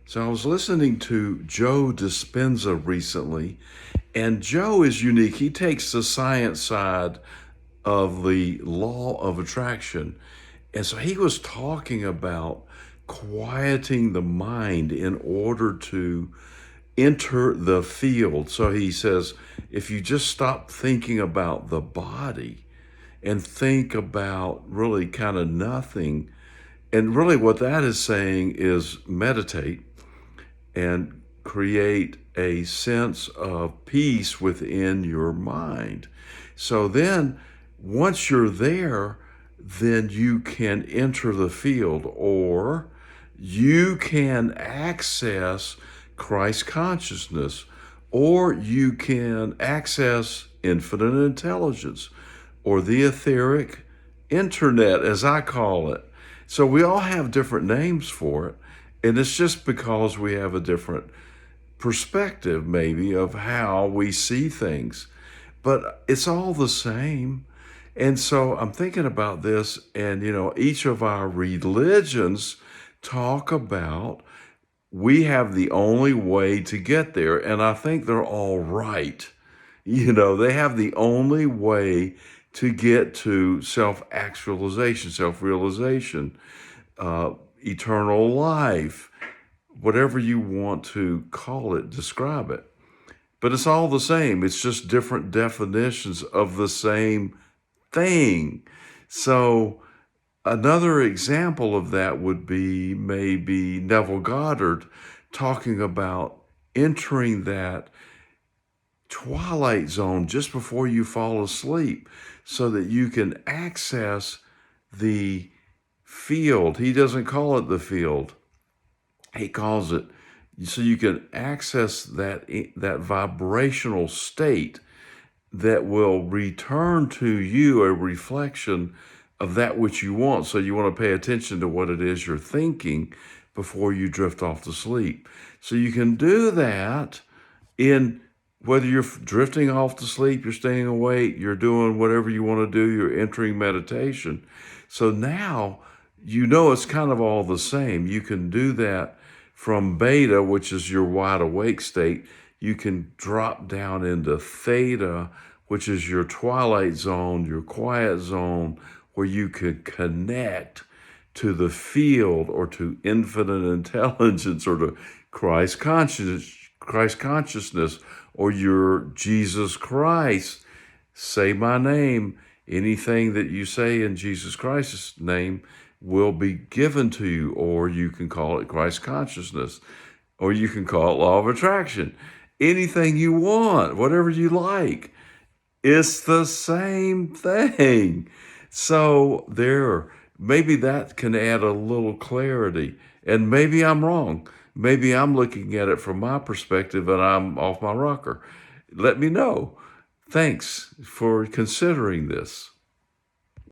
So I was listening to Joe Dispenza recently, and Joe is unique. He takes the science side of the law of attraction. And so he was talking about quieting the mind in order to enter the field. So he says, if you just stop thinking about the body and think about really kind of nothing, and really what that is saying is meditate and create a sense of peace within your mind. So then, once you're there, then you can enter the field, or you can access Christ consciousness, or you can access infinite intelligence, or the etheric internet, as I call it. So we all have different names for it. And it's just because we have a different perspective, maybe, of how we see things. But it's all the same. And so I'm thinking about this, and, each of our religions talk about we have the only way to get there. And I think they're all right. They have the only way to get to self-actualization, self-realization, eternal life, whatever you want to call it, describe it. But it's all the same. It's just different definitions of the same thing. So another example of that would be maybe Neville Goddard talking about entering that twilight zone just before you fall asleep so that you can access the field. He doesn't call it the field. He calls it, so you can access that vibrational state that will return to you a reflection of that which you want. So you want to pay attention to what it is you're thinking before you drift off to sleep. So you can do that in whether you're drifting off to sleep, you're staying awake, you're doing whatever you want to do, you're entering meditation. So now it's kind of all the same. You can do that from beta, which is your wide awake state. You can drop down into theta, which is your twilight zone, your quiet zone, where you could connect to the field or to infinite intelligence or to Christ consciousness, or your Jesus Christ. Say my name. Anything that you say in Jesus Christ's name will be given to you, or you can call it Christ consciousness, or you can call it law of attraction. Anything you want, whatever you like. It's the same thing. So maybe that can add a little clarity. And maybe I'm wrong. Maybe I'm looking at it from my perspective and I'm off my rocker. Let me know. Thanks for considering this.